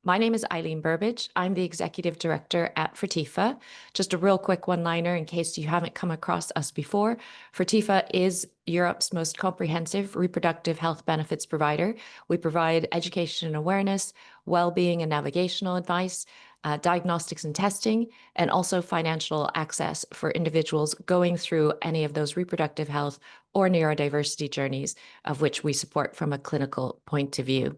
My name is Eileen Burbage. I'm the Executive Director at Fertifa. Just a real quick one-liner in case you haven't come across us before. Fertifa is Europe's most comprehensive reproductive health benefits provider. We provide education and awareness, well-being and navigational advice, diagnostics and testing, and also financial access for individuals going through any of those reproductive health or neurodiversity journeys, of which we support from a clinical point of view.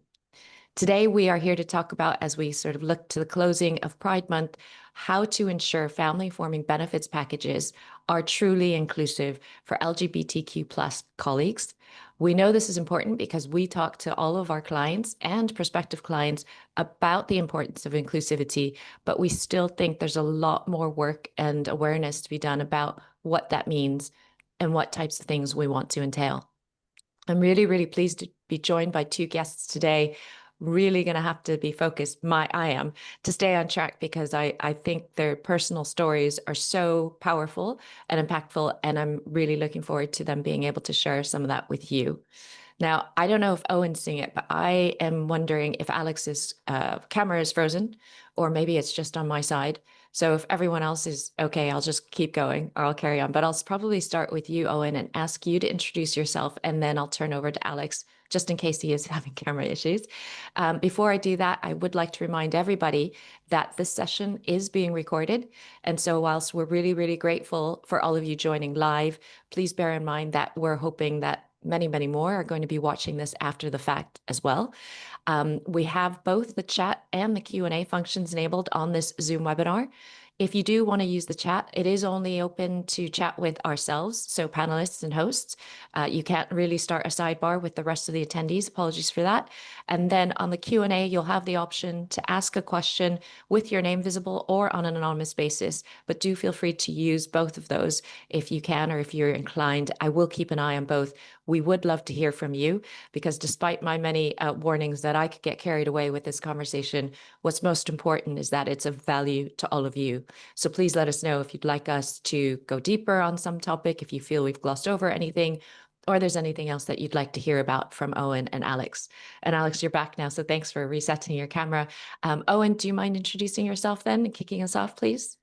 Today, we are here to talk about, as we sort of look to the closing of Pride Month, how to ensure family-forming benefits packages are truly inclusive for LGBTQ plus colleagues. We know this is important because we talk to all of our clients and prospective clients about the importance of inclusivity, but we still think there's a lot more work and awareness to be done about what that means and what types of things we want to entail. I'm really, really pleased to be joined by two guests today. Really going to have to be focused, I am, to stay on track because I think their personal stories are so powerful and impactful, and I'm really looking forward to them being able to share some of that with you. Now, I don't know if Owen's seeing it, but I am wondering if Alex's camera is frozen, or maybe it's just on my side. So if everyone else is okay, I'll just keep going or I'll carry on. But I'll probably start with you, Owen, and ask you to introduce yourself, and then I'll turn over to Alex, just in case he is having camera issues. Before I do that, I would like to remind everybody that this session is being recorded. And so whilst we're really, really grateful for all of you joining live, please bear in mind that we're hoping that many, many more are going to be watching this after the fact as well. We have both the chat and the Q&A functions enabled on this Zoom webinar. If you do want to use the chat, it is only open to chat with ourselves, so panelists and hosts. You can't really start a sidebar with the rest of the attendees. Apologies for that. And then on the Q&A, you'll have the option to ask a question with your name visible or on an anonymous basis. But do feel free to use both of those if you can or if you're inclined. I will keep an eye on both. We would love to hear from you because despite my many warnings that I could get carried away with this conversation, what's most important is that it's of value to all of you. So please let us know if you'd like us to go deeper on some topic, if you feel we've glossed over anything, or there's anything else that you'd like to hear about from Owen and Alex. And Alex, you're back now, so thanks for resetting your camera. Owen, do you mind introducing yourself then and kicking us off, please?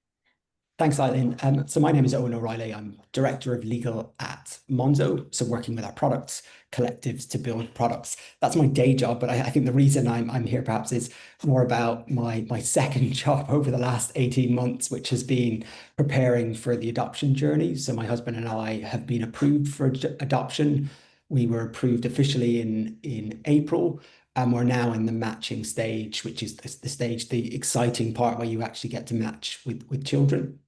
Thanks, Eileen. So my name is Owen O'Reilly. I'm Director of Legal at Monzo, so working with our products, collectives to build products. That's my day job, but I think the reason I'm here perhaps is more about my second job over the last 18 months, which has been preparing for the adoption journey. So my husband and I have been approved for adoption. We were approved officially in April. And we're now in the matching stage, which is the stage, the exciting part where you actually get to match with children.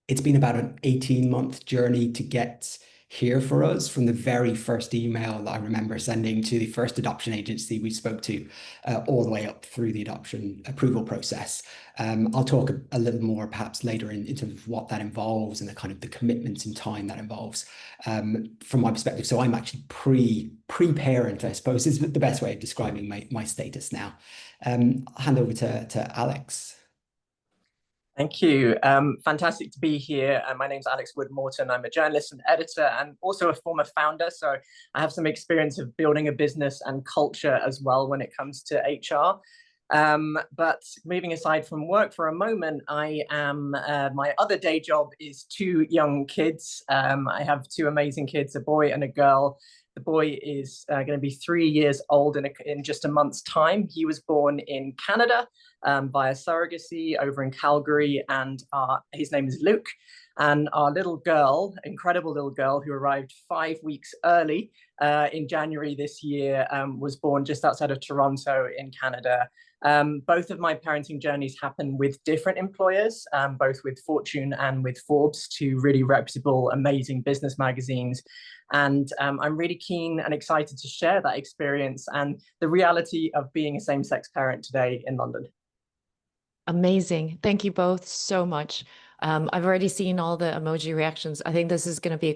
It's been about an 18-month journey to get here for us, from the very first email that I remember sending to the first adoption agency we spoke to, all the way up through the adoption approval process. I'll talk a little more perhaps later in terms of what that involves and the kind of the commitments and time that involves from my perspective. So I'm actually pre-parent, I suppose, is the best way of describing my status now. I'll hand over to Alex. Thank you. Fantastic to be here. My name's Alex Wood-Morton. I'm a journalist and editor and also a former founder. So I have some experience of building a business and culture as well when it comes to HR. But moving aside from work for a moment, I am my other day job is two young kids. I have two amazing kids, a boy and a girl. The boy is going to be 3 years old in just a month's time. He was born in Canada via surrogacy over in Calgary, and his name is Luke. And our little girl, incredible little girl who arrived 5 weeks early in January this year, was born just outside of Toronto in Canada. Both of my parenting journeys happen with different employers, both with Fortune and with Forbes, two really reputable, amazing business magazines. And I'm really keen and excited to share that experience and the reality of being a same-sex parent today in London. Amazing. Thank you both so much. I've already seen all the emoji reactions. I think this is going to be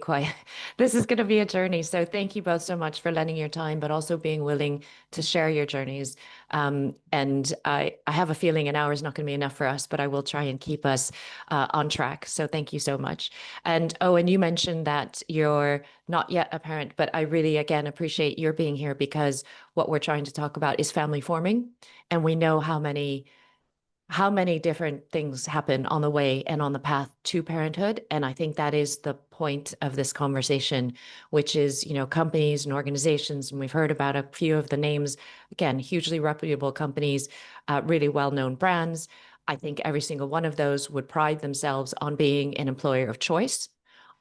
this is going to be a journey. So thank you both so much for lending your time, but also being willing to share your journeys. And I have a feeling an hour is not going to be enough for us, but I will try and keep us on track. So thank you so much. And oh, and you mentioned that you're not yet a parent, but I really, again, appreciate your being here because what we're trying to talk about is family forming. And we know how many different things happen on the way and on the path to parenthood. And I think that is the point of this conversation, which is, companies and organizations, and we've heard about a few of the names, again, hugely reputable companies, really well-known brands. I think every single one of those would pride themselves on being an employer of choice,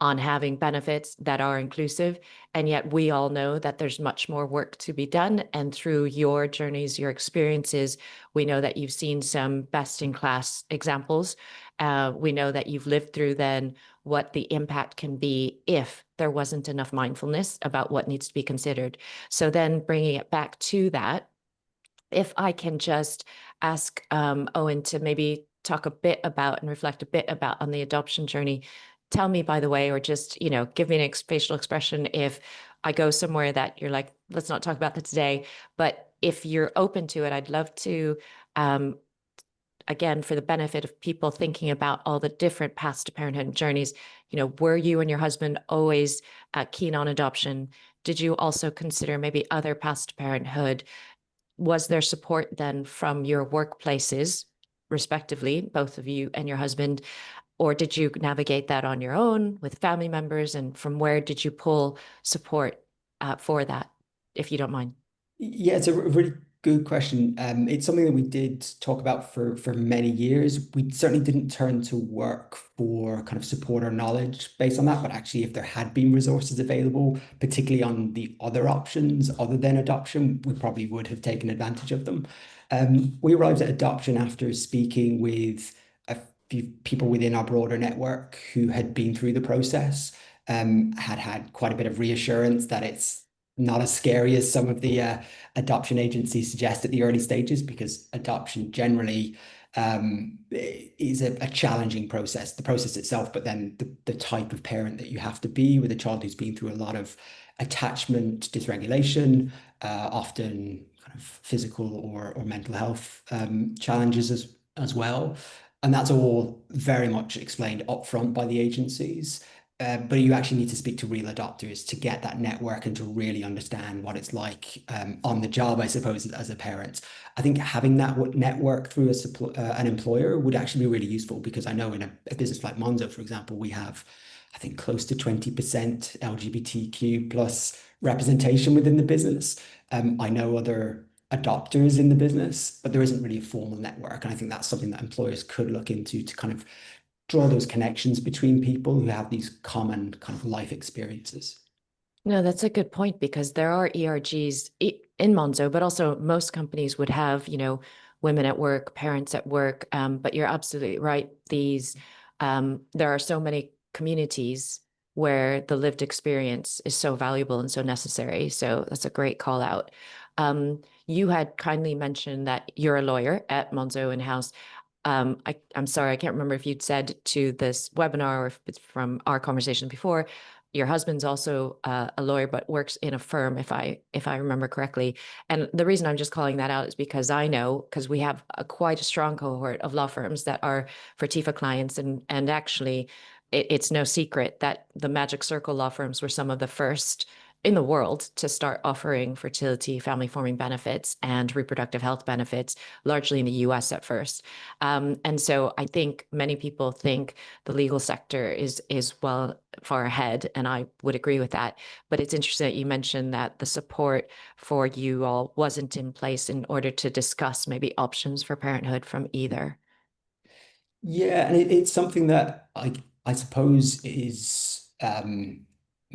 on having benefits that are inclusive. And yet we all know that there's much more work to be done. And through your journeys, your experiences, we know that you've seen some best in class examples. We know that you've lived through then what the impact can be if there wasn't enough mindfulness about what needs to be considered. So then bringing it back to that, if I can just ask Owen to maybe talk a bit about and reflect a bit about on the adoption journey. Tell me, by the way, or just, give me an facial expression if I go somewhere that you're like, let's not talk about that today. But if you're open to it, I'd love to, again, for the benefit of people thinking about all the different paths to parenthood journeys, were you and your husband always keen on adoption? Did you also consider maybe other paths to parenthood? Was there support then from your workplaces, respectively, both of you and your husband? Or did you navigate that on your own with family members? And from where did you pull support for that, if you don't mind? Yeah, it's a really good question. It's something that we did talk about for many years. We certainly didn't turn to work for kind of support or knowledge based on that, but actually, if there had been resources available, particularly on the other options other than adoption, we probably would have taken advantage of them. We arrived at adoption after speaking with a few people within our broader network who had been through the process, had quite a bit of reassurance that it's not as scary as some of the adoption agencies suggest at the early stages, because adoption generally is a challenging process, the process itself, but then the type of parent that you have to be with a child who's been through a lot of attachment dysregulation, often kind of physical or mental health challenges as well. And that's all very much explained upfront by the agencies. But you actually need to speak to real adopters to get that network and to really understand what it's like on the job, I suppose, as a parent. I think having that network through an employer would actually be really useful, because I know in a business like Monzo, for example, we have, I think, close to 20% LGBTQ plus representation within the business. I know other adopters in the business, but there isn't really a formal network. And I think that's something that employers could look into to kind of draw those connections between people who have these common kind of life experiences. No, that's a good point because there are ERGs in Monzo, but also most companies would have, women at work, parents at work. But you're absolutely right. There are so many communities where the lived experience is so valuable and so necessary. So that's a great call out. You had kindly mentioned that you're a lawyer at Monzo in-house. I'm sorry, I can't remember if you'd said to this webinar or if it's from our conversation before. Your husband's also a lawyer, but works in a firm, if I remember correctly. And the reason I'm just calling that out is because I know, because we have quite a strong cohort of law firms that are Fertifa clients, and actually, it's no secret that the Magic Circle law firms were some of the first in the world to start offering fertility, family forming benefits, and reproductive health benefits, largely in the US at first. And so I think many people think the legal sector is well far ahead, and I would agree with that. But it's interesting that you mentioned that the support for you all wasn't in place in order to discuss maybe options for parenthood from either. Yeah, and it's something that I suppose is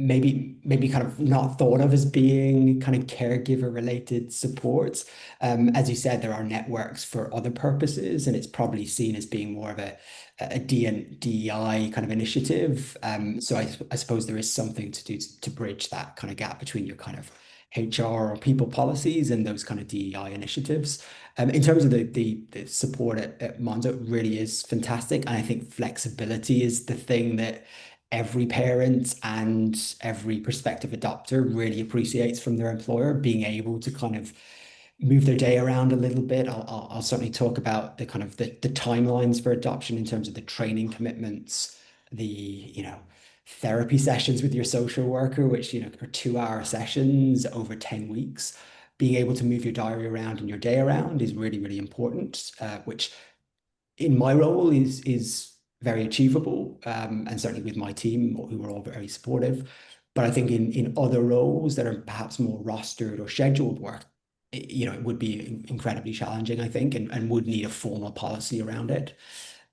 maybe kind of not thought of as being kind of caregiver related support. As you said, there are networks for other purposes, and it's probably seen as being more of a DEI kind of initiative. So I suppose there is something to do to bridge that kind of gap between your kind of HR or people policies and those kind of DEI initiatives. In terms of the support at Monzo, it really is fantastic. And I think flexibility is the thing that every parent and every prospective adopter really appreciates from their employer, being able to kind of move their day around a little bit. I'll certainly talk about the kind of the timelines for adoption in terms of the training commitments, the therapy sessions with your social worker, which are 2-hour sessions over 10 weeks. Being able to move your diary around and your day around is really, really important, which in my role is very achievable, and certainly with my team, who were all very supportive. But I think in other roles that are perhaps more rostered or scheduled work, it would be incredibly challenging, I think, and would need a formal policy around it.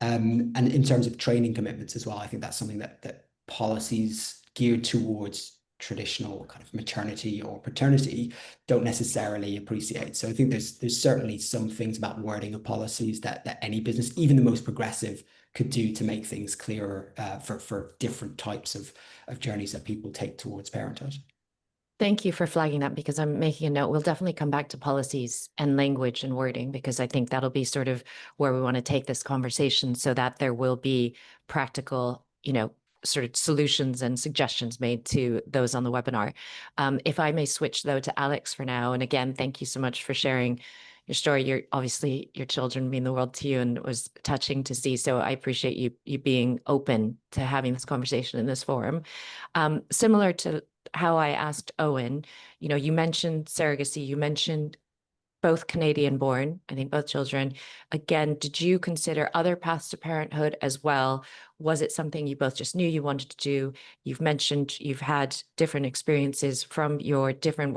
And in terms of training commitments as well, I think that's something that policies geared towards traditional kind of maternity or paternity don't necessarily appreciate. So I think there's certainly some things about wording of policies that any business, even the most progressive, could do to make things clearer for different types of journeys that people take towards parenthood. Thank you for flagging that, because I'm making a note. We'll definitely come back to policies and language and wording, because I think that'll be sort of where we want to take this conversation, so that there will be practical, sort of solutions and suggestions made to those on the webinar. If I may switch though to Alex for now. And again, thank you so much for sharing your story. Obviously your children mean the world to you, and it was touching to see. So I appreciate you being open to having this conversation in this forum. Similar to how I asked Owen, you mentioned surrogacy, you mentioned both Canadian born, I think both children. Again, did you consider other paths to parenthood as well? Was it something you both just knew you wanted to do? You've mentioned you've had different experiences from your different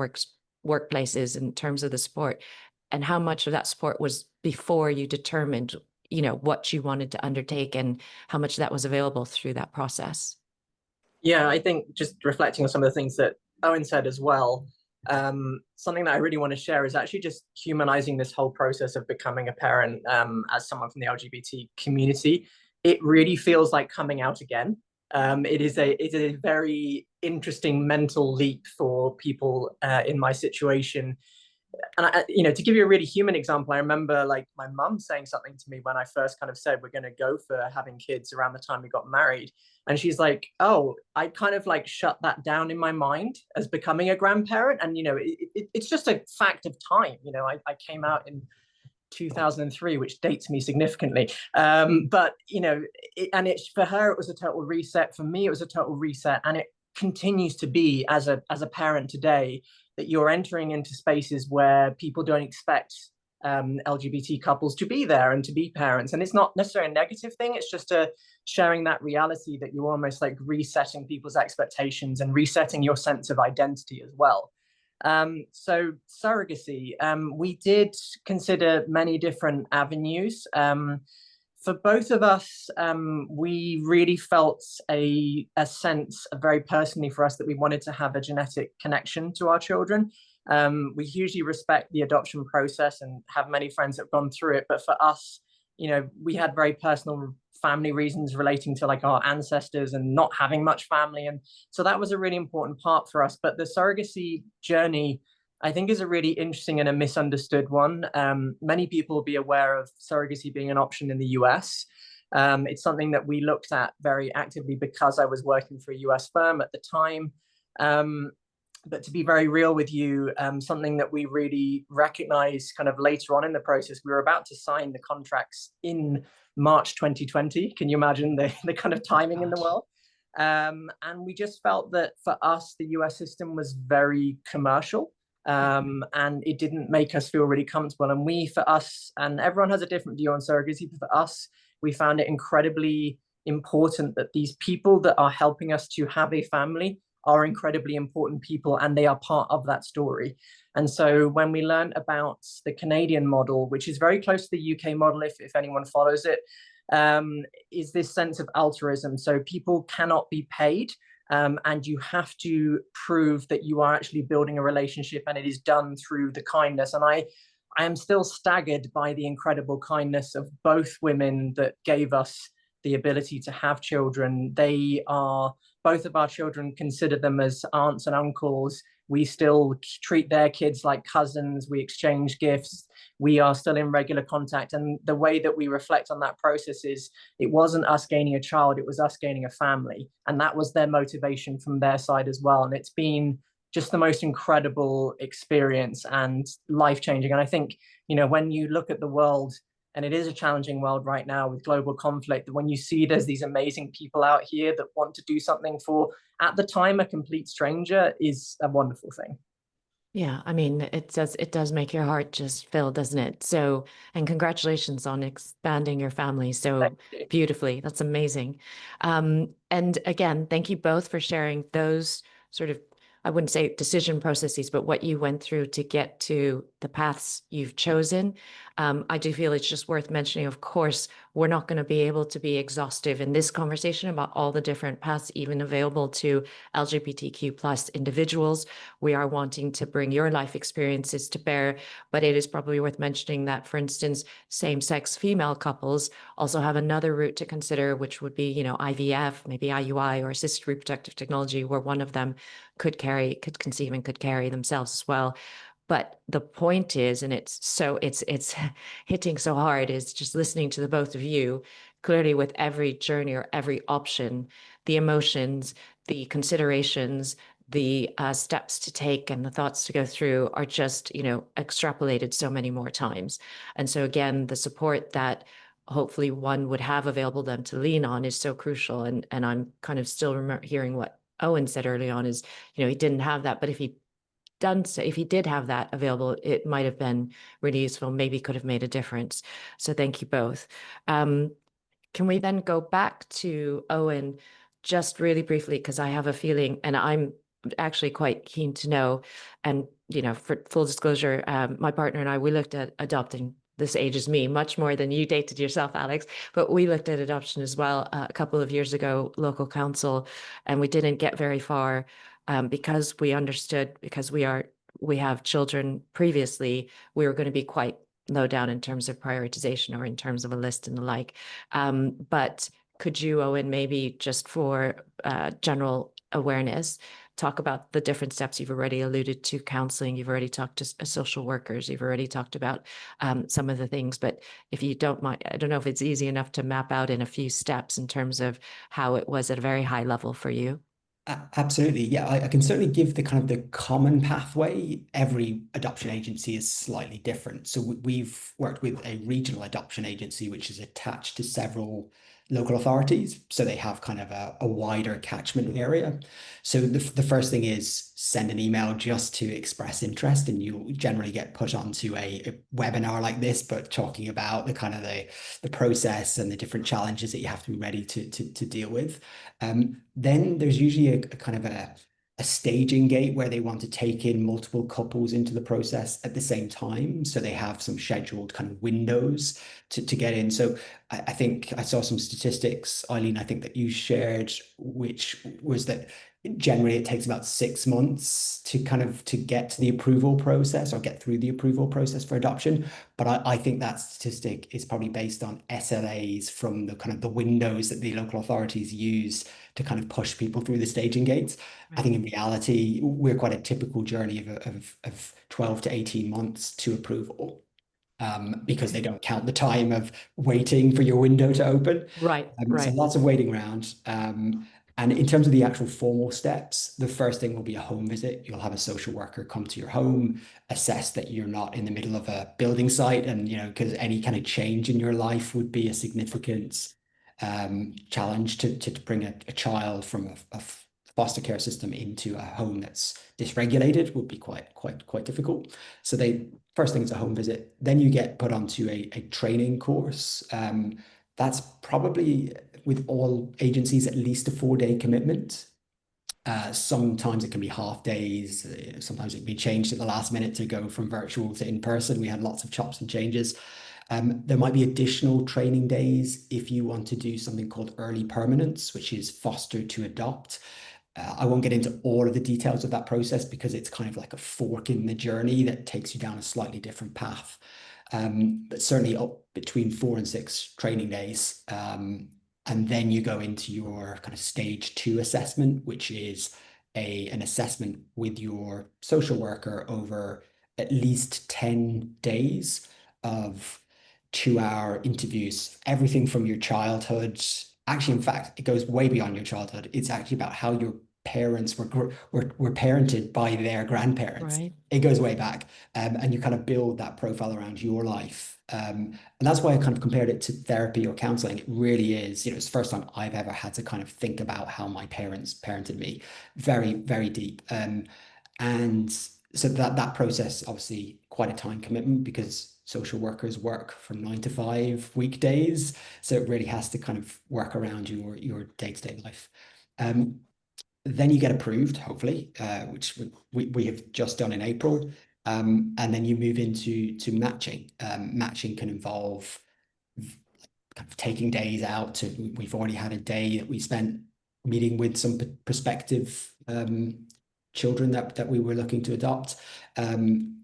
workplaces in terms of the support, and how much of that support was before you determined, what you wanted to undertake, and how much that was available through that process? Yeah, I think just reflecting on some of the things that Owen said as well, something that I really want to share is actually just humanizing this whole process of becoming a parent, as someone from the LGBT community. It really feels like coming out again. It is a very interesting mental leap for people in my situation. And to give you a really human example, I remember like my mum saying something to me when I first kind of said we're going to go for having kids around the time we got married. And she's like, oh, I kind of like shut that down in my mind as becoming a grandparent. And, it's just a fact of time. I came out in 2003, which dates me significantly. But, for her, it was a total reset. For me, it was a total reset. And it continues to be as a parent today, that you're entering into spaces where people don't expect LGBT couples to be there and to be parents. And it's not necessarily a negative thing. It's just sharing that reality that you're almost like resetting people's expectations and resetting your sense of identity as well. So surrogacy, we did consider many different avenues. For both of us, we really felt a sense, very personally for us, that we wanted to have a genetic connection to our children. We hugely respect the adoption process and have many friends that have gone through it. But for us, we had very personal family reasons relating to like our ancestors and not having much family. And so that was a really important part for us. But the surrogacy journey, I think, is a really interesting and a misunderstood one. Many people will be aware of surrogacy being an option in the US. It's something that we looked at very actively because I was working for a US firm at the time. But to be very real with you, something that we really recognized kind of later on in the process, we were about to sign the contracts in March 2020. Can you imagine the kind of timing in the world? And we just felt that for us, the US system was very commercial. And it didn't make us feel really comfortable. And for us, and everyone has a different view on surrogacy, but for us, we found it incredibly important that these people that are helping us to have a family are incredibly important people, and they are part of that story. And so when we learned about the Canadian model, which is very close to the UK model, if anyone follows it, is this sense of altruism. So people cannot be paid, and you have to prove that you are actually building a relationship, and it is done through the kindness. And I am still staggered by the incredible kindness of both women that gave us the ability to have children. Both of our children consider them as aunts and uncles. We still treat their kids like cousins. We exchange gifts. We are still in regular contact. And the way that we reflect on that process is it wasn't us gaining a child, it was us gaining a family. And that was their motivation from their side as well. And it's been just the most incredible experience and life-changing. And I think, when you look at the world, and it is a challenging world right now with global conflict, when you see there's these amazing people out here that want to do something for, at the time, a complete stranger is a wonderful thing. Yeah, I mean, it does make your heart just fill, doesn't it? So, and congratulations on expanding your family so beautifully. That's amazing. And again, thank you both for sharing those sort of, I wouldn't say decision processes, but what you went through to get to the paths you've chosen. I do feel it's just worth mentioning, of course, we're not going to be able to be exhaustive in this conversation about all the different paths even available to LGBTQ plus individuals. We are wanting to bring your life experiences to bear, but it is probably worth mentioning that, for instance, same-sex female couples also have another route to consider, which would be, IVF, maybe IUI or assisted reproductive technology, where one of them could conceive and could carry themselves as well. But the point is, and it's hitting so hard, is just listening to the both of you. Clearly, with every journey or every option, the emotions, the considerations, the steps to take and the thoughts to go through are just, extrapolated so many more times. And so again, the support that hopefully one would have available them to lean on is so crucial. And I'm kind of still hearing what Owen said early on is, he didn't have that, but if he did have that available, it might have been really useful, maybe could have made a difference. So thank you both. Can we then go back to Owen just really briefly, because I have a feeling, and I'm actually quite keen to know, and, for full disclosure, my partner and I, we looked at adopting. This ages me much more than you dated yourself, Alex, but we looked at adoption as well a couple of years ago, local council, and we didn't get very far because we understood, because we have children previously, we were going to be quite low down in terms of prioritization or in terms of a list and the like. But could you, Owen, maybe just for general awareness, talk about the different steps? You've already alluded to counseling, you've already talked to social workers, you've already talked about some of the things, but if you don't mind, I don't know if it's easy enough to map out in a few steps in terms of how it was at a very high level for you. Absolutely. Yeah, I can certainly give the kind of the common pathway. Every adoption agency is slightly different. So we've worked with a regional adoption agency, which is attached to several local authorities. So they have kind of a wider catchment area. So the first thing is send an email just to express interest, and you'll generally get put onto a webinar like this, but talking about the kind of the process and the different challenges that you have to be ready to deal with. Then there's usually a kind of a staging gate where they want to take in multiple couples into the process at the same time. So they have some scheduled kind of windows to get in. So I think I saw some statistics, Eileen, I think that you shared, which was that generally it takes about 6 months to get to the approval process or get through the approval process for adoption. But I think that statistic is probably based on SLAs from the kind of the windows that the local authorities use to kind of push people through the staging gates. Right. I think in reality, we're quite a typical journey of 12 to 18 months to approval. Because they don't count the time of waiting for your window to open. Right. So lots of waiting around. And in terms of the actual formal steps, the first thing will be a home visit. You'll have a social worker come to your home, assess that you're not in the middle of a building site, and because any kind of change in your life would be a significant challenge to bring a child from a foster care system into a home that's dysregulated would be quite difficult. So first thing is a home visit. Then you get put onto a training course. That's probably, with all agencies, at least a 4-day commitment. Sometimes it can be half days. Sometimes it can be changed at the last minute to go from virtual to in person. We had lots of chops and changes. There might be additional training days if you want to do something called early permanence, which is foster to adopt. I won't get into all of the details of that process because it's kind of like a fork in the journey that takes you down a slightly different path. But certainly up between 4 and 6 training days. And then you go into your kind of stage 2 assessment, which is an assessment with your social worker over at least 10 days of 2-hour interviews, everything from your childhood. Actually, in fact, it goes way beyond your childhood. It's actually about how your parents were parented by their grandparents. Right. It goes way back, and you kind of build that profile around your life. And that's why I kind of compared it to therapy or counseling. It really is, it's the first time I've ever had to kind of think about how my parents parented me, very, very deep. And so that process, obviously quite a time commitment because social workers work from 9 to 5 weekdays. So it really has to kind of work around your day-to-day life. Then you get approved, hopefully, which we have just done in April. And then you move into matching. Matching can involve kind of taking days out. We've already had a day that we spent meeting with some prospective children that we were looking to adopt.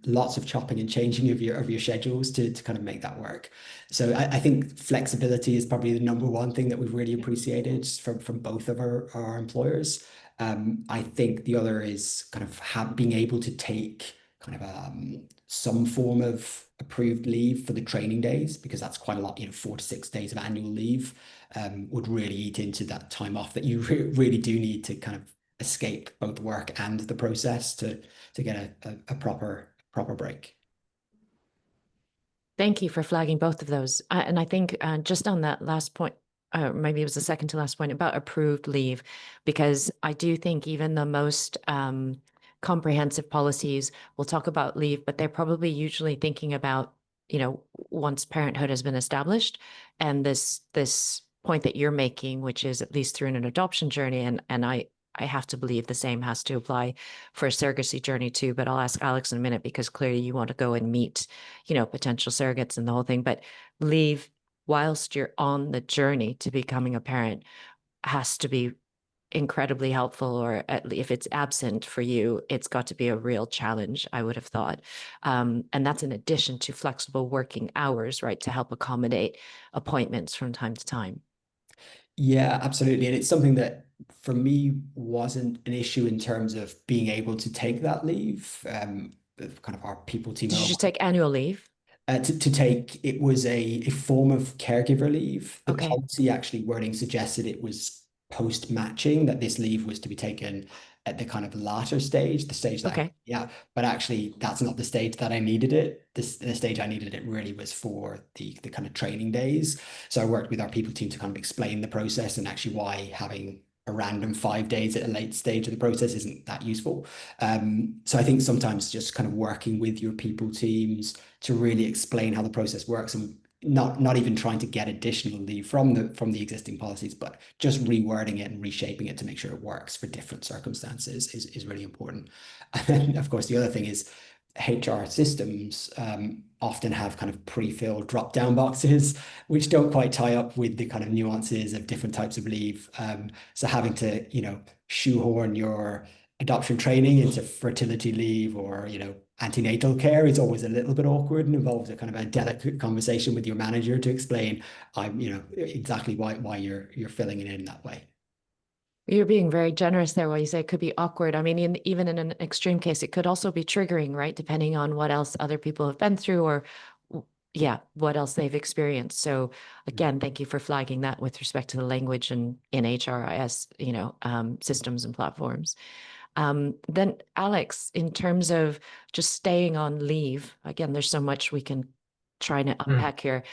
Lots of chopping and changing of your schedules to kind of make that work. So I think flexibility is probably the number one thing that we've really appreciated from both of our employers. I think the other is kind of being able to take kind of some form of approved leave for the training days, because that's quite a lot, 4 to 6 days of annual leave would really eat into that time off that you really do need to kind of escape both work and the process to get a proper break. Thank you for flagging both of those. And I think just on that last point, maybe it was the second to last point about approved leave, because I do think even the most comprehensive policies will talk about leave, but they're probably usually thinking about, once parenthood has been established, and this point that you're making, which is at least through an adoption journey, and I have to believe the same has to apply for a surrogacy journey too, but I'll ask Alex in a minute because clearly you want to go and meet, potential surrogates and the whole thing, but leave whilst you're on the journey to becoming a parent has to be incredibly helpful, or if it's absent for you, it's got to be a real challenge, I would have thought. And that's in addition to flexible working hours, right, to help accommodate appointments from time to time. Yeah, absolutely. And it's something that for me wasn't an issue in terms of being able to take that leave. Kind of our people team. Did you just take annual leave? To take, it was a form of caregiver leave. The Okay. policy actually wording suggested it was post matching, that this leave was to be taken at the kind of latter stage, the stage that Okay. but actually that's not the stage that I needed it. The stage I needed it really was for the kind of training days. So I worked with our people team to kind of explain the process and actually why having a random 5 days at a late stage of the process isn't that useful. So I think sometimes just kind of working with your people teams to really explain how the process works, and not even trying to get additional leave from the existing policies, but just rewording it and reshaping it to make sure it works for different circumstances is really important. And then, of course, the other thing is HR systems often have kind of pre-filled drop-down boxes, which don't quite tie up with the kind of nuances of different types of leave. So having to, shoehorn your adoption training into fertility leave or, antenatal care is always a little bit awkward and involves a kind of a delicate conversation with your manager to explain, exactly why you're filling it in that way. You're being very generous there while you say it could be awkward. I mean, even in an extreme case, it could also be triggering, right? Depending on what else other people have been through or, what else they've experienced. So again, thank you for flagging that with respect to the language and in HRIS, systems and platforms. Then Alex, in terms of just staying on leave, again, there's so much we can try to unpack here.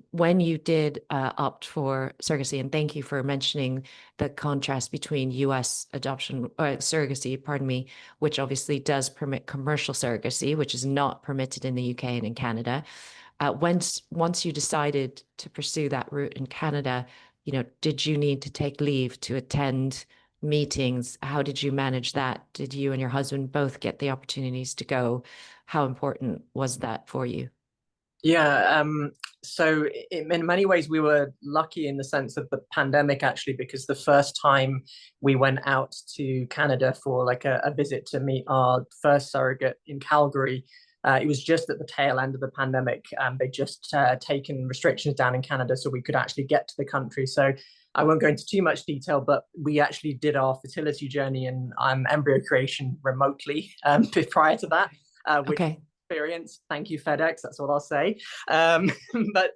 When you did opt for surrogacy, and thank you for mentioning the contrast between US adoption or surrogacy, pardon me, which obviously does permit commercial surrogacy, which is not permitted in the UK and in Canada. Once you decided to pursue that route in Canada, did you need to take leave to attend meetings? How did you manage that? Did you and your husband both get the opportunities to go? How important was that for you? Yeah, so in many ways we were lucky in the sense of the pandemic, actually, because the first time we went out to Canada for like a visit to meet our first surrogate in Calgary, it was just at the tail end of the pandemic. They just taken restrictions down in Canada so we could actually get to the country. So I won't go into too much detail, but we actually did our fertility journey and embryo creation remotely prior to that, which experience. Thank you, FedEx. That's what I'll say. But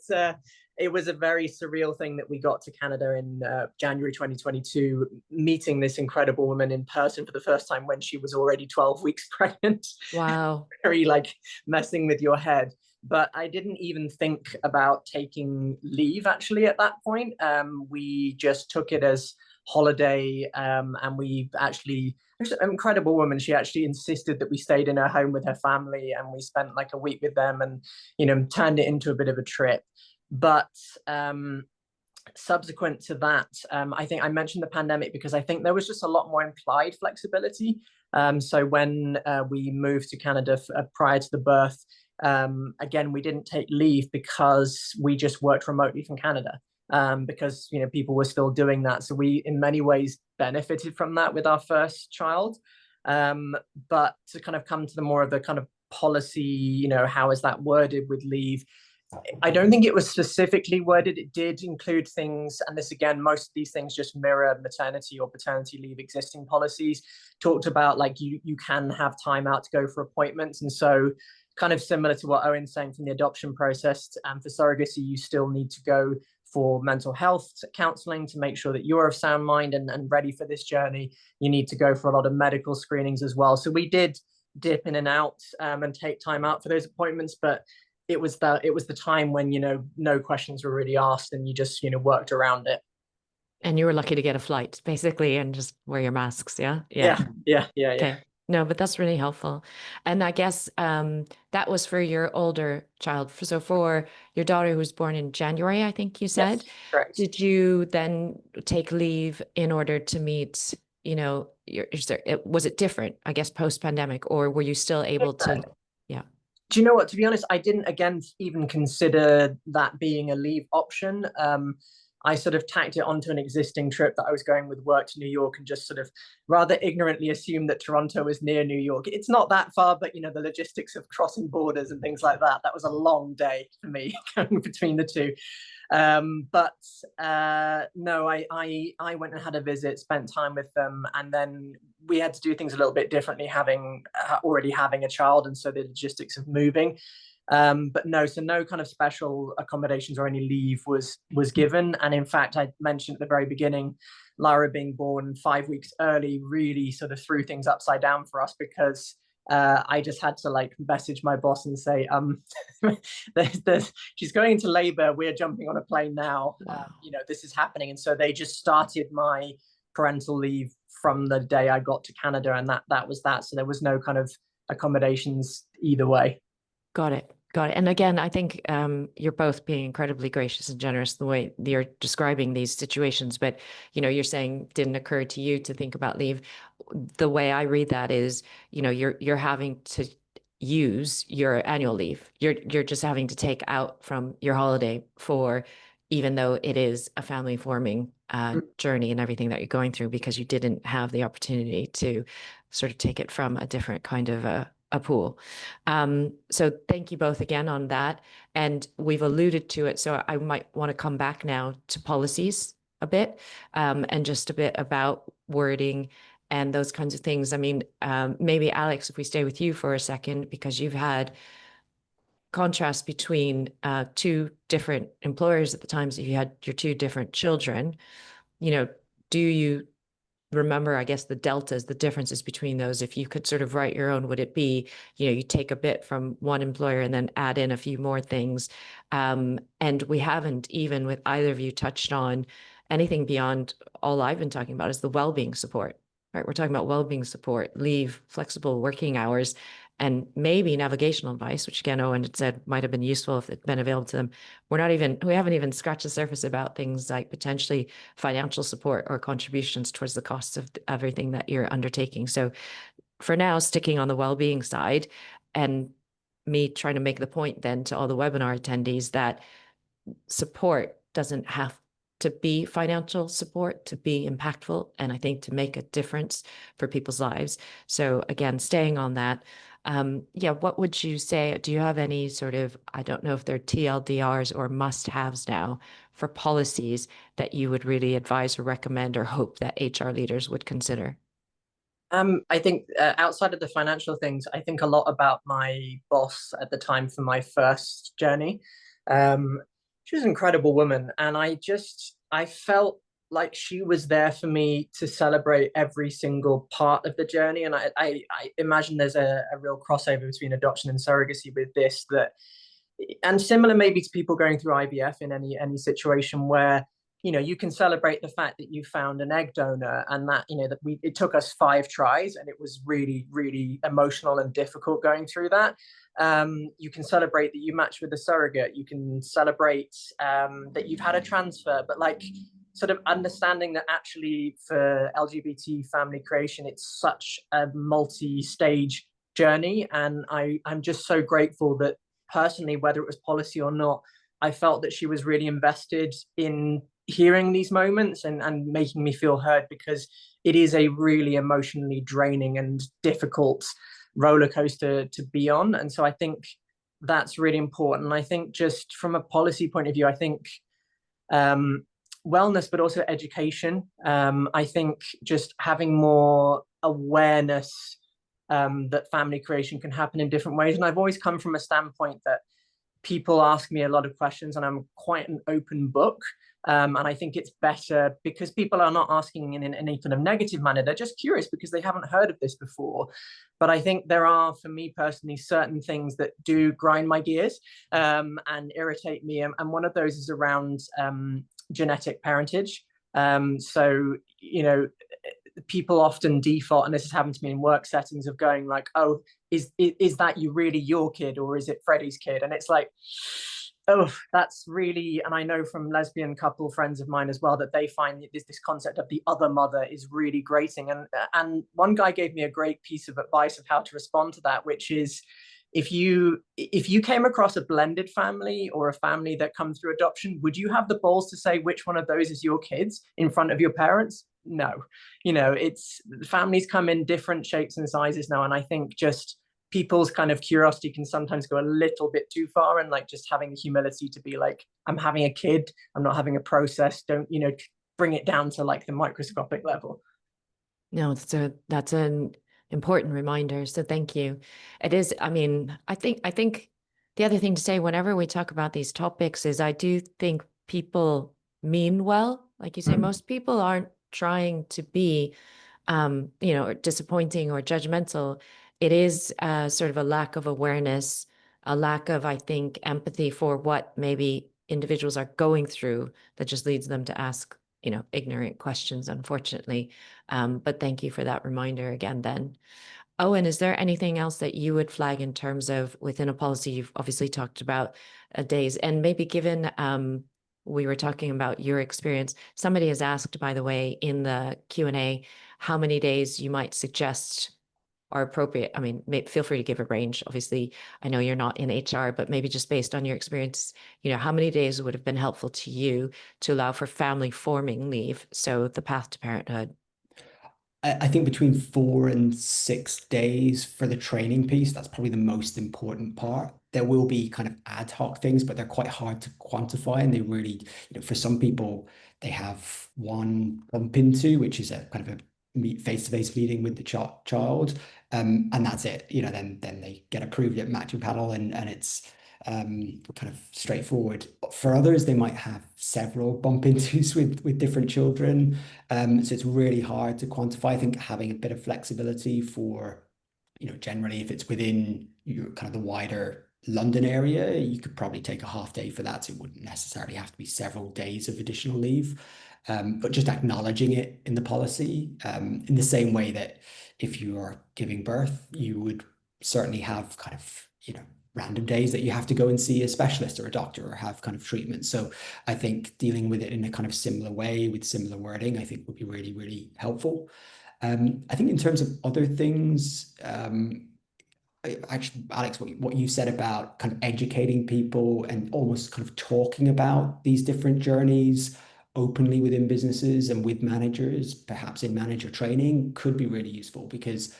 it was a very surreal thing that we got to Canada in January 2022, meeting this incredible woman in person for the first time when she was already 12 weeks pregnant. Wow. Very like messing with your head. But I didn't even think about taking leave actually at that point. We just took it as holiday, and we actually, an incredible woman. She actually insisted that we stayed in her home with her family, and we spent like a week with them, and turned it into a bit of a trip. But subsequent to that, I think I mentioned the pandemic because I think there was just a lot more implied flexibility. So when we moved to Canada prior to the birth, again, we didn't take leave because we just worked remotely from Canada, because people were still doing that. So we, in many ways, benefited from that with our first child. But to kind of come to the more of the kind of policy, how is that worded with leave? I don't think it was specifically worded. It did include things, and this again, most of these things just mirror maternity or paternity leave existing policies. Talked about like you can have time out to go for appointments, and so kind of similar to what Owen's saying from the adoption process, for surrogacy, you still need to go for mental health counseling to make sure that you're of sound mind and ready for this journey. You need to go for a lot of medical screenings as well. So we did dip in and out and take time out for those appointments, but it was the time when no questions were really asked, and you just worked around it. And you were lucky to get a flight, basically, and just wear your masks. Yeah. Okay. No, but that's really helpful. And I guess that was for your older child. So for your daughter who was born in January, I think you said. Yes, correct. Did you then take leave in order to meet, was it different, I guess, post-pandemic, or were you still able to? Yeah. Do you know what? To be honest, I didn't, again, even consider that being a leave option. I sort of tacked it onto an existing trip that I was going with work to New York, and just sort of rather ignorantly assumed that Toronto was near New York. It's not that far, but the logistics of crossing borders and things like that was a long day for me going between the two. But no, I went and had a visit, spent time with them, and then we had to do things a little bit differently, already having a child, and so the logistics of moving. But no, so no kind of special accommodations or any leave was given. And in fact, I mentioned at the very beginning, Lara being born 5 weeks early really sort of threw things upside down for us, because I just had to like message my boss and say, she's going into labor. We're jumping on a plane now. Wow. This is happening. And so they just started my parental leave from the day I got to Canada, and that was that. So there was no kind of accommodations either way. Got it. And again, I think you're both being incredibly gracious and generous the way you're describing these situations. But, you're saying didn't occur to you to think about leave. The way I read that is, you're having to use your annual leave. You're just having to take out from your holiday even though it is a family forming journey and everything that you're going through, because you didn't have the opportunity to sort of take it from a different kind of a pool. So thank you both again on that. And we've alluded to it. So I might want to come back now to policies a bit, and just a bit about wording and those kinds of things. I mean, maybe Alex, if we stay with you for a second, because you've had contrast between two different employers at the times that you had your two different children. Do you remember, I guess, the deltas, the differences between those? If you could sort of write your own, would it be, you take a bit from one employer and then add in a few more things? And we haven't even with either of you touched on anything beyond all I've been talking about is the well-being support, right? We're talking about well-being support, leave, flexible working hours, and maybe navigational advice, which again, Owen had said might have been useful if it'd been available to them. We haven't even scratched the surface about things like potentially financial support or contributions towards the costs of everything that you're undertaking. So for now, sticking on the well-being side, and me trying to make the point then to all the webinar attendees that support doesn't have to be financial support to be impactful, and I think to make a difference for people's lives. So again, staying on that, Yeah, what would you say? Do you have any sort of, I don't know if they're TLDRs or must-haves now for policies that you would really advise or recommend or hope that HR leaders would consider? I think outside of the financial things, I think a lot about my boss at the time for my first journey. Um, she was an incredible woman, and I felt like she was there for me to celebrate every single part of the journey. And I imagine there's a real crossover between adoption and surrogacy with this, that and similar maybe to people going through IVF in any situation where you can celebrate the fact that you found an egg donor, and that that it took us 5 tries, and it was really really emotional and difficult going through that. You can celebrate that you matched with a surrogate. You can celebrate that you've had a transfer, but like sort of understanding that actually for LGBT family creation, it's such a multi-stage journey. And I'm just so grateful that personally, whether it was policy or not, I felt that she was really invested in hearing these moments and making me feel heard, because it is a really emotionally draining and difficult roller coaster to be on. And so I think that's really important. And I think just from a policy point of view, I think wellness, but also education. I think just having more awareness that family creation can happen in different ways. And I've always come from a standpoint that people ask me a lot of questions, and I'm quite an open book. And I think it's better because people are not asking in any kind of negative manner. They're just curious because they haven't heard of this before. But I think there are, for me personally, certain things that do grind my gears and irritate me. And one of those is around genetic parentage. So, people often default, and this has happened to me in work settings, of going like, oh, is that you really your kid, or is it Freddie's kid? And it's like, oh, that's really, and I know from lesbian couple friends of mine as well, that they find this concept of the other mother is really grating. And one guy gave me a great piece of advice of how to respond to that, which is, if you came across a blended family or a family that comes through adoption, would you have the balls to say which one of those is your kids in front of your parents? No. It's, families come in different shapes and sizes now, and I think just people's kind of curiosity can sometimes go a little bit too far, and like just having the humility to be like, I'm having a kid, I'm not having a process, don't bring it down to like the microscopic level. No, that's an important reminder. So thank you. It is, I mean, I think the other thing to say whenever we talk about these topics is I do think people mean well. Like you say, most people aren't trying to be or disappointing or judgmental. It is sort of a lack of awareness, a lack of, I think, empathy for what maybe individuals are going through that just leads them to ask, ignorant questions, unfortunately. But thank you for that reminder again, then. Owen, is there anything else that you would flag in terms of within a policy? You've obviously talked about days, and maybe given we were talking about your experience. Somebody has asked, by the way, in the Q&A, how many days you might suggest are appropriate. I mean, feel free to give a range. Obviously, I know you're not in HR, but maybe just based on your experience, how many days would have been helpful to you to allow for family forming leave, so the path to parenthood? I think between 4 and 6 days for the training piece, that's probably the most important part. There will be kind of ad hoc things, but they're quite hard to quantify. And they really, for some people, they have one bump into, which is a kind of a face-to-face meeting with the child. And that's it. Then they get approved at matching panel, and it's kind of straightforward. For others, they might have several bump intos with different children. So it's really hard to quantify. I think having a bit of flexibility for, generally if it's within your kind of the wider London area, you could probably take a half day for that. So it wouldn't necessarily have to be several days of additional leave. But just acknowledging it in the policy, in the same way that if you are giving birth, you would certainly have kind of, random days that you have to go and see a specialist or a doctor or have kind of treatment. So I think dealing with it in a kind of similar way with similar wording, I think would be really, really helpful. I think in terms of other things, actually, Alex, what you said about kind of educating people and almost kind of talking about these different journeys openly within businesses and with managers, perhaps in manager training, could be really useful, because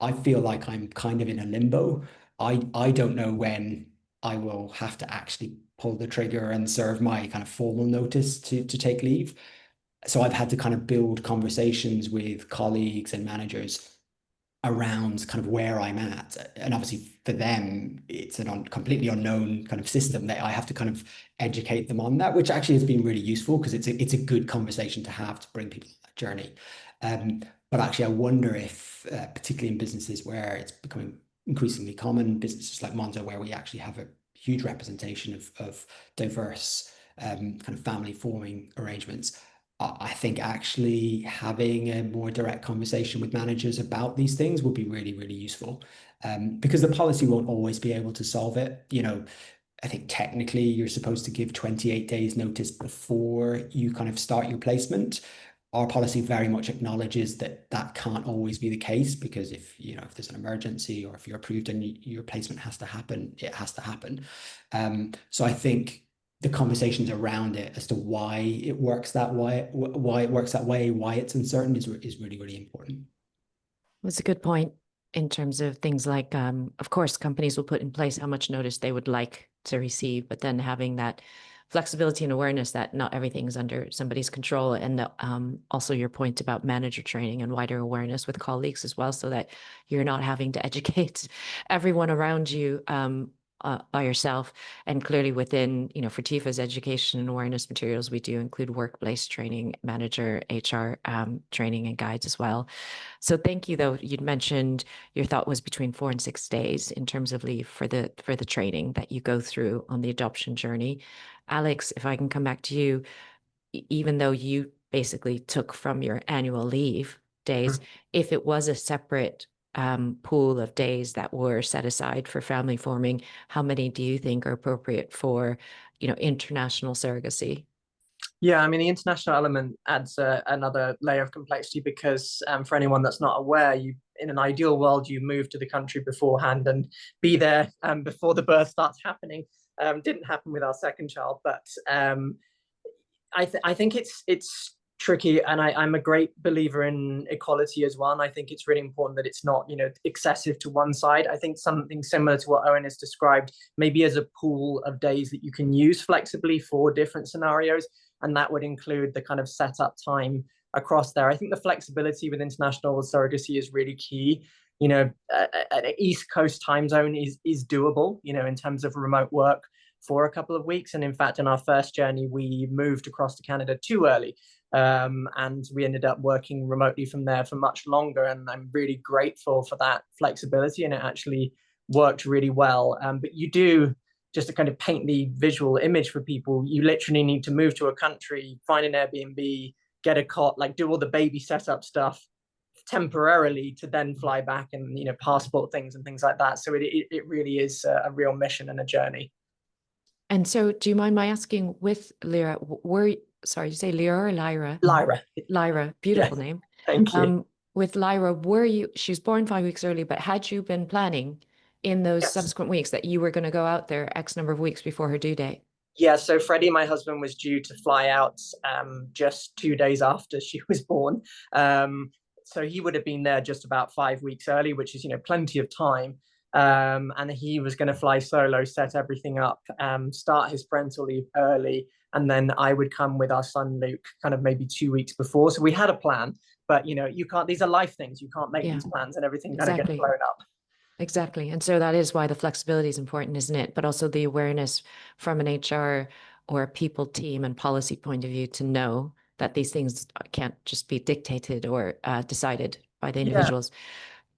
I feel like I'm kind of in a limbo. I don't know when I will have to actually pull the trigger and serve my kind of formal notice to take leave. So I've had to kind of build conversations with colleagues and managers around kind of where I'm at. And obviously for them, it's an completely unknown kind of system that I have to kind of educate them on that, which actually has been really useful because it's a good conversation to have to bring people on that journey. But actually, I wonder if, particularly in businesses where it's becoming increasingly common, businesses like Monzo, where we actually have a huge representation of diverse kind of family forming arrangements, I think actually having a more direct conversation with managers about these things would be really, really useful. Because the policy won't always be able to solve it. You know, I think technically you're supposed to give 28 days notice before you kind of start your placement. Our policy very much acknowledges that that can't always be the case, because if, you know, if there's an emergency or if you're approved and your placement has to happen, it has to happen. So I think the conversations around it as to why it works that way, why it's uncertain is really, really important. That's a good point in terms of things like, of course, companies will put in place how much notice they would like to receive, but then having that flexibility and awareness that not everything's under somebody's control. And also your point about manager training and wider awareness with colleagues as well, so that you're not having to educate everyone around you by yourself. And clearly within, you know, for TIFA's education and awareness materials, we do include workplace training, manager, HR training and guides as well. So thank you, though. You'd mentioned your thought was between 4 and 6 days in terms of leave for the training that you go through on the adoption journey. Alex, if I can come back to you, even though you basically took from your annual leave days, if it was a separate pool of days that were set aside for family forming, how many do you think are appropriate for, you know, international surrogacy? Yeah, I mean, the international element adds another layer of complexity because for anyone that's not aware, you, in an ideal world, you move to the country beforehand and be there before the birth starts happening. Didn't happen with our second child, but I think it's tricky, and I'm a great believer in equality as well. And I think it's really important that it's not, you know, excessive to one side. I think something similar to what Owen has described, maybe as a pool of days that you can use flexibly for different scenarios, and that would include the kind of setup time across there. I think the flexibility with international surrogacy is really key. You know, an East Coast time zone is doable, you know, in terms of remote work for a couple of weeks. And in fact, in our first journey, we moved across to Canada too early. And we ended up working remotely from there for much longer. And I'm really grateful for that flexibility. And it actually worked really well. But you do, just to kind of paint the visual image for people, you literally need to move to a country, find an Airbnb, get a cot, like do all the baby setup stuff temporarily to then fly back and, you know, passport things and things like that. So it really is a real mission and a journey. And so, do you mind my asking, with Lyra, sorry, you say Lyra or Lyra? Lyra. Lyra, beautiful Yes, name. thank you. With Lyra, she was born 5 weeks early, but had you been planning in those Yes. subsequent weeks that you were going to go out there X number of weeks before her due date? Yeah, so Freddie, my husband, was due to fly out just 2 days after she was born. So he would have been there just about 5 weeks early, which is, you know, plenty of time. And he was going to fly solo, set everything up, start his parental leave early, and then I would come with our son Luke kind of maybe 2 weeks before. So we had a plan, but, you know, you can't, these are life things, you can't make these plans, and everything kind of gets blown up. Exactly. And so that is why the flexibility is important, isn't it? But also the awareness from an HR or a people team and policy point of view to know that these things can't just be dictated or decided by the individuals.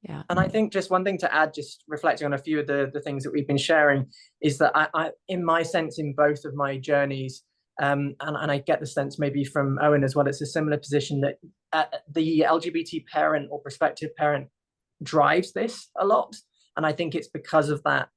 Yeah. And I think just one thing to add, just reflecting on a few of the things that we've been sharing, is that I in my sense, in both of my journeys, and I get the sense maybe from Owen as well, it's a similar position that the LGBT parent or prospective parent drives this a lot. And I think it's because of that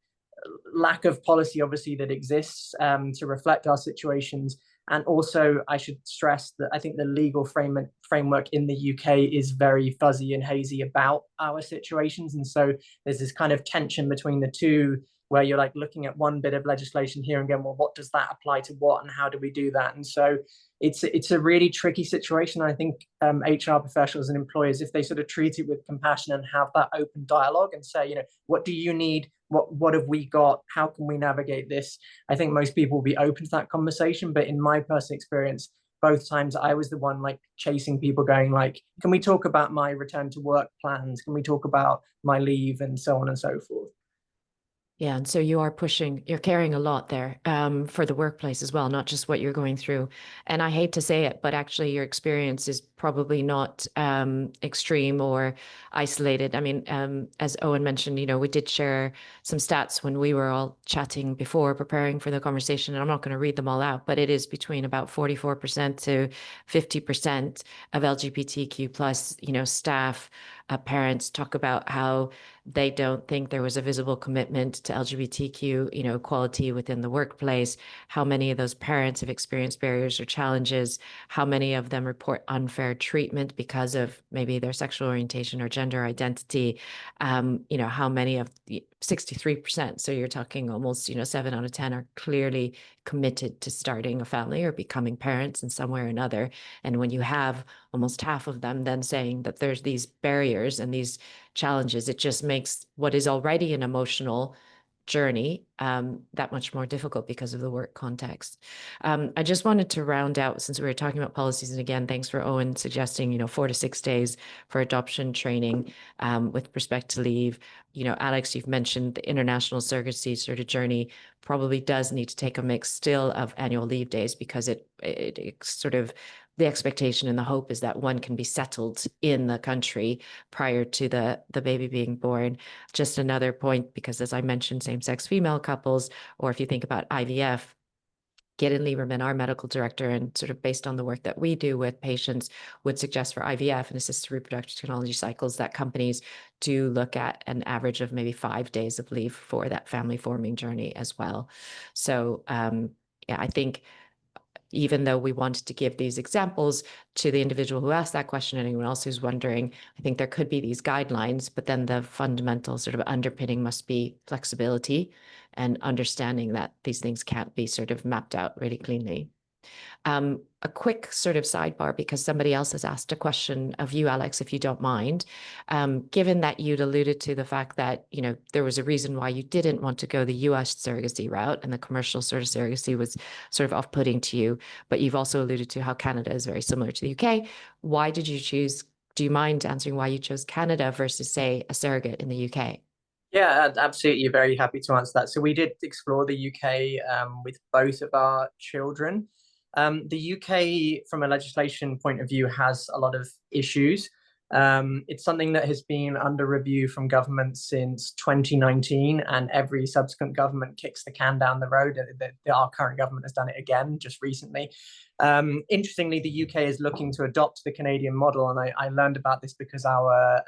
lack of policy, obviously, that exists to reflect our situations. And also, I should stress that I think the legal framework in the UK is very fuzzy and hazy about our situations. And so there's this kind of tension between the two where you're like looking at one bit of legislation here and going, well, what does that apply to what, and how do we do that? And so it's a really tricky situation. I think HR professionals and employers, if they sort of treat it with compassion and have that open dialogue and say, what do you need? What have we got? How can we navigate this? I think most people will be open to that conversation. But in my personal experience, both times I was the one like chasing people, going like, can we talk about my return to work plans? Can we talk about my leave, and so on and so forth? Yeah, and so you're carrying a lot there for the workplace as well, not just what you're going through. And I hate to say it, but actually your experience is probably not extreme or isolated. I mean, as Owen mentioned, we did share some stats when we were all chatting before preparing for the conversation, and I'm not going to read them all out, but it is between about 44% to 50% of LGBTQ plus, staff, parents talk about how they don't think there was a visible commitment to LGBTQ, equality within the workplace, how many of those parents have experienced barriers or challenges, how many of them report unfair treatment because of maybe their sexual orientation or gender identity, how many of the 63%, so you're talking almost, 7 out of 10 are clearly committed to starting a family or becoming parents in some way or another. And when you have almost half of them then saying that there's these barriers and these challenges, it just makes what is already an emotional journey that much more difficult because of the work context. I just wanted to round out, since we were talking about policies, and again, thanks for Owen suggesting, 4 to 6 days for adoption training with respect to leave. Alex, you've mentioned the international surrogacy sort of journey probably does need to take a mix still of annual leave days, because it sort of, the expectation and the hope is that one can be settled in the country prior to the baby being born. Just another point, because as I mentioned, same-sex female couples, or if you think about IVF, Gideon Lieberman, our medical director, and sort of based on the work that we do with patients, would suggest for IVF and assisted reproductive technology cycles that companies do look at an average of maybe 5 days of leave for that family forming journey as well. So yeah, I think even though we wanted to give these examples to the individual who asked that question and anyone else who's wondering, I think there could be these guidelines, but then the fundamental sort of underpinning must be flexibility and understanding that these things can't be sort of mapped out really cleanly. A quick sort of sidebar, because somebody else has asked a question of you, Alex, if you don't mind. Given that you'd alluded to the fact that, there was a reason why you didn't want to go the US surrogacy route and the commercial sort of surrogacy was sort of off-putting to you, but you've also alluded to how Canada is very similar to the UK. Why did you choose, do you mind answering why you chose Canada versus, say, a surrogate in the UK? Yeah, absolutely. Very happy to answer that. So we did explore the UK with both of our children. The UK, from a legislation point of view, has a lot of issues. It's something that has been under review from government since 2019, and every subsequent government kicks the can down the road. Our current government has done it again just recently. Interestingly, the UK is looking to adopt the Canadian model, and I learned about this because our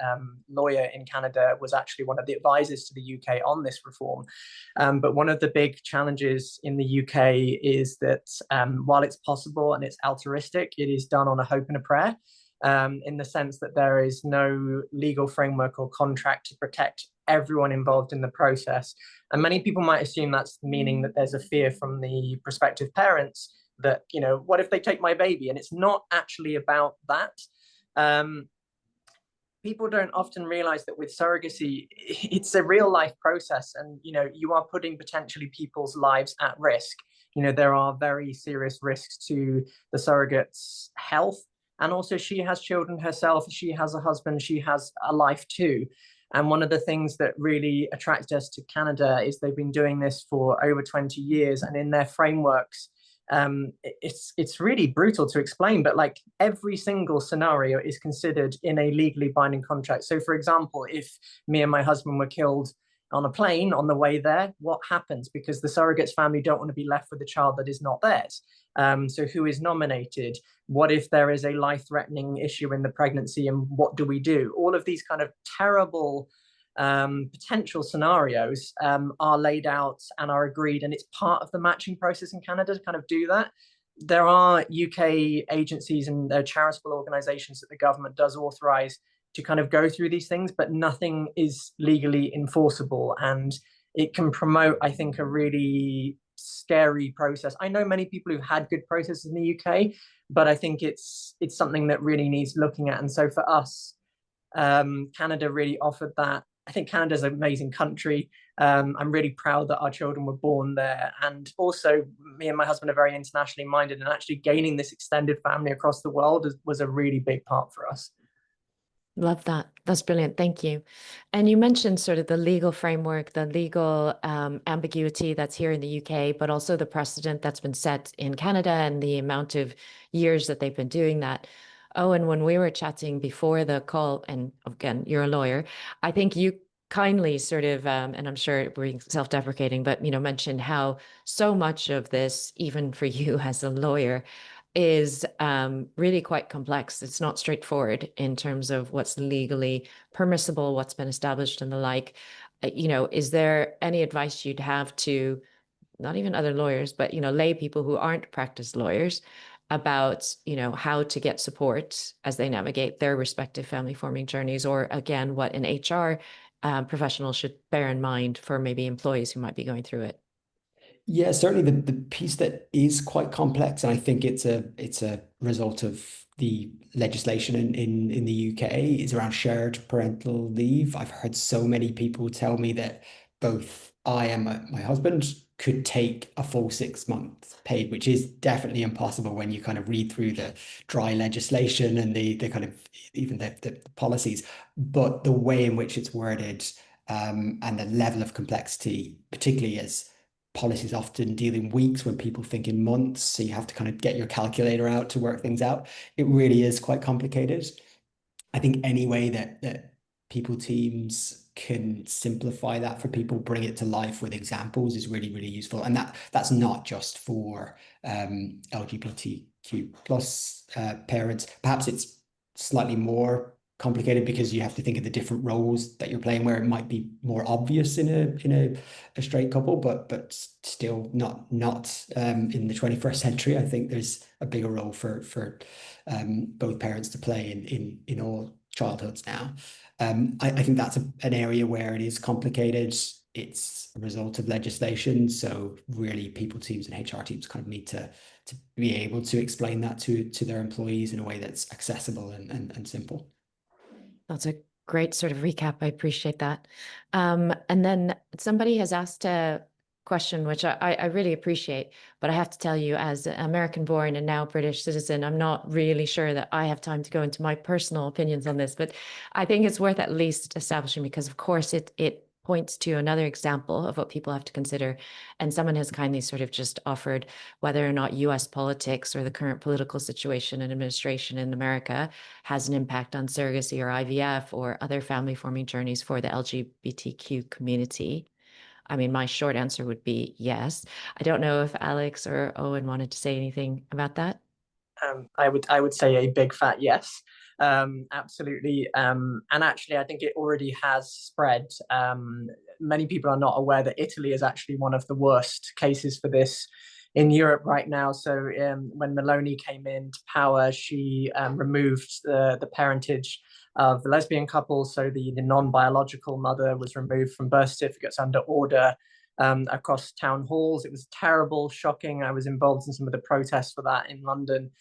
lawyer in Canada was actually one of the advisors to the UK on this reform. But one of the big challenges in the UK is that while it's possible and it's altruistic, it is done on a hope and a prayer. In the sense that there is no legal framework or contract to protect everyone involved in the process. And many people might assume that's meaning that there's a fear from the prospective parents that, what if they take my baby? And it's not actually about that. People don't often realize that with surrogacy, it's a real life process, and you are putting potentially people's lives at risk. There are very serious risks to the surrogate's health. And also, she has children herself, she has a husband, she has a life too. And one of the things that really attracted us to Canada is they've been doing this for over 20 years. And in their frameworks, it's really brutal to explain, but like every single scenario is considered in a legally binding contract. So for example, if me and my husband were killed on a plane on the way there, what happens? Because the surrogate's family don't want to be left with a child that is not theirs. So who is nominated? What if there is a life-threatening issue in the pregnancy, and what do we do? All of these kind of terrible potential scenarios are laid out and are agreed, and it's part of the matching process in Canada to kind of do that. There are UK agencies and charitable organizations that the government does authorize to kind of go through these things, but nothing is legally enforceable. And it can promote, I think, a really scary process. I know many people who've had good processes in the UK, but I think it's something that really needs looking at. And so for us, Canada really offered that. I think Canada's an amazing country. I'm really proud that our children were born there. And also, me and my husband are very internationally minded, and actually gaining this extended family across the world was a really big part for us. Love that. That's brilliant. Thank you. And you mentioned sort of the legal framework, the legal ambiguity that's here in the UK, but also the precedent that's been set in Canada and the amount of years that they've been doing that. Oh, and when we were chatting before the call, and again, you're a lawyer, I think you kindly sort of, and I'm sure we're self-deprecating, but, mentioned how so much of this, even for you as a lawyer, is really quite complex. It's not straightforward in terms of what's legally permissible, what's been established and the like. Is there any advice you'd have to not even other lawyers, but, lay people who aren't practiced lawyers about, how to get support as they navigate their respective family forming journeys, or again, what an HR professional should bear in mind for maybe employees who might be going through it? Yeah, certainly the piece that is quite complex, and I think it's a result of the legislation in the UK, is around shared parental leave. I've heard so many people tell me that both I and my husband could take a full 6 months paid, which is definitely impossible when you kind of read through the dry legislation and the kind of even the policies. But the way in which it's worded, and the level of complexity, particularly as policies often deal in weeks when people think in months, so you have to kind of get your calculator out to work things out. It really is quite complicated. I think any way that people teams can simplify that for people, bring it to life with examples, is really, really useful. And that's not just for LGBTQ plus parents. Perhaps it's slightly more complicated because you have to think of the different roles that you're playing, where it might be more obvious in a straight couple, but still not in the 21st century. I think there's a bigger role for both parents to play in all childhoods now. I think that's an area where it is complicated. It's a result of legislation, so really people teams and HR teams kind of need to be able to explain that to their employees in a way that's accessible and simple. That's a great sort of recap. I appreciate that. And then somebody has asked a question, which I really appreciate, but I have to tell you, as an American born and now British citizen, I'm not really sure that I have time to go into my personal opinions on this, but I think it's worth at least establishing, because of course it points to another example of what people have to consider. And someone has kindly sort of just offered whether or not US politics or the current political situation and administration in America has an impact on surrogacy or IVF or other family forming journeys for the LGBTQ community. I mean, my short answer would be yes. I don't know if Alex or Owen wanted to say anything about that. I would say a big fat yes. Absolutely. And actually, I think it already has spread. Many people are not aware that Italy is actually one of the worst cases for this in Europe right now. So when Meloni came into power, she removed the parentage of the lesbian couple. So the non-biological mother was removed from birth certificates under order across town halls. It was terrible, shocking. I was involved in some of the protests for that in London.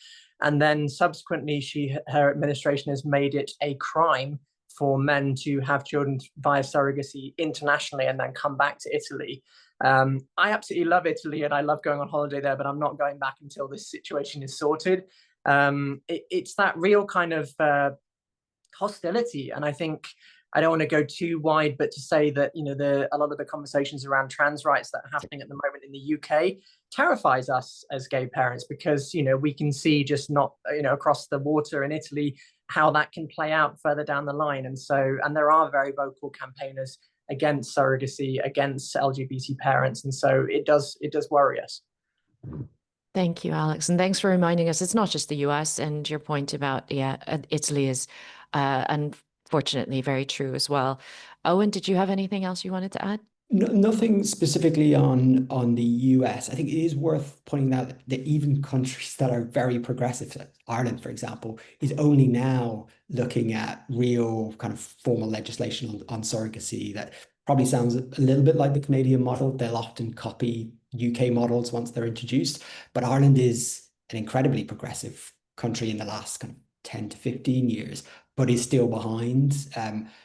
And then subsequently, her administration has made it a crime for men to have children via surrogacy internationally and then come back to Italy. I absolutely love Italy and I love going on holiday there, but I'm not going back until this situation is sorted. It's that real kind of hostility. And I think I don't want to go too wide, but to say that, a lot of the conversations around trans rights that are happening at the moment in the UK terrifies us as gay parents, because, we can see just not, across the water in Italy, how that can play out further down the line. And there are very vocal campaigners against surrogacy, against LGBT parents. And so it does worry us. Thank you, Alex. And thanks for reminding us it's not just the US, and your point about, Italy is unfortunately very true as well. Owen, did you have anything else you wanted to add? No, nothing specifically on the US. I think it is worth pointing out that even countries that are very progressive, like Ireland, for example, is only now looking at real kind of formal legislation on surrogacy that probably sounds a little bit like the Canadian model. They'll often copy UK models once they're introduced, but Ireland is an incredibly progressive country in the last kind of 10 to 15 years, but is still behind.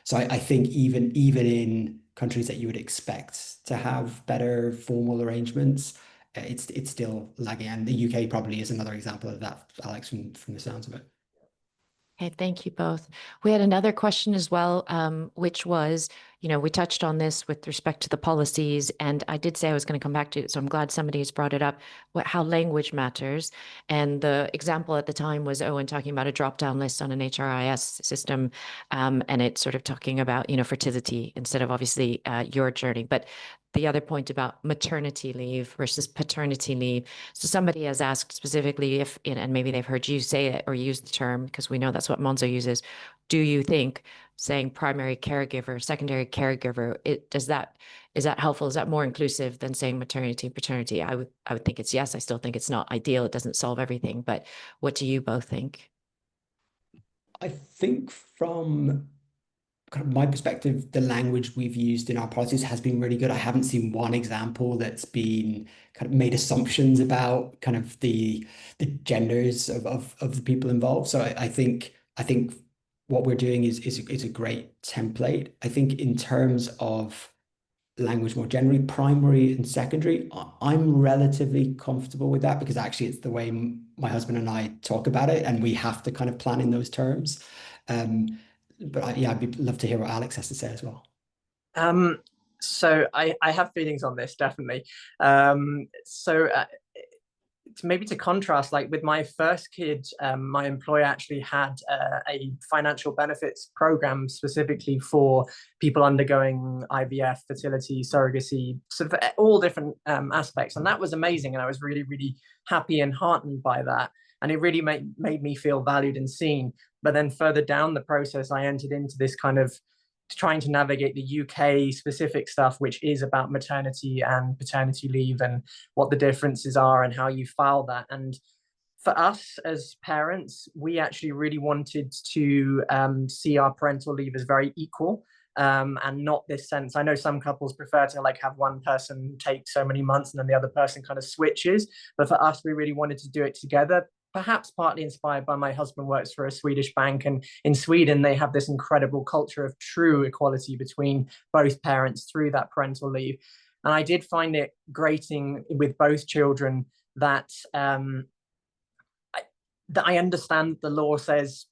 So I think even in countries that you would expect to have better formal arrangements, it's still lagging. And the UK probably is another example of that, Alex, from the sounds of it. Okay, thank you both. We had another question as well, which was, we touched on this with respect to the policies, and I did say I was going to come back to it, so I'm glad somebody has brought it up, how language matters. And the example at the time was Owen talking about a drop-down list on an HRIS system, and it's sort of talking about, fertility instead of obviously your journey. But the other point about maternity leave versus paternity leave. So somebody has asked specifically if, and maybe they've heard you say it or use the term, because we know that's what Monzo uses. Do you think saying primary caregiver, secondary caregiver, is that helpful? Is that more inclusive than saying maternity, paternity? I would think it's yes. I still think it's not ideal. It doesn't solve everything. But what do you both think? I think from kind of my perspective, the language we've used in our policies has been really good. I haven't seen one example that's been kind of made assumptions about kind of the genders of the people involved. So I think what we're doing is a great template. I think in terms of language more generally, primary and secondary, I'm relatively comfortable with that because actually it's the way my husband and I talk about it, and we have to kind of plan in those terms. But I'd love to hear what Alex has to say as well. So I have feelings on this, definitely. Maybe to contrast, like with my first kid, my employer actually had a financial benefits program specifically for people undergoing IVF, fertility, surrogacy, sort of all different aspects. And that was amazing. And I was really, really happy and heartened by that. And it really made me feel valued and seen. But then further down the process, I entered into this kind of trying to navigate the UK specific stuff, which is about maternity and paternity leave and what the differences are and how you file that. And for us as parents, we actually really wanted to see our parental leave as very equal. And not this sense. I know some couples prefer to like have one person take so many months and then the other person kind of switches. But for us, we really wanted to do it together, perhaps partly inspired by my husband works for a Swedish bank. And in Sweden, they have this incredible culture of true equality between both parents through that parental leave. And I did find it grating with both children that I understand the law says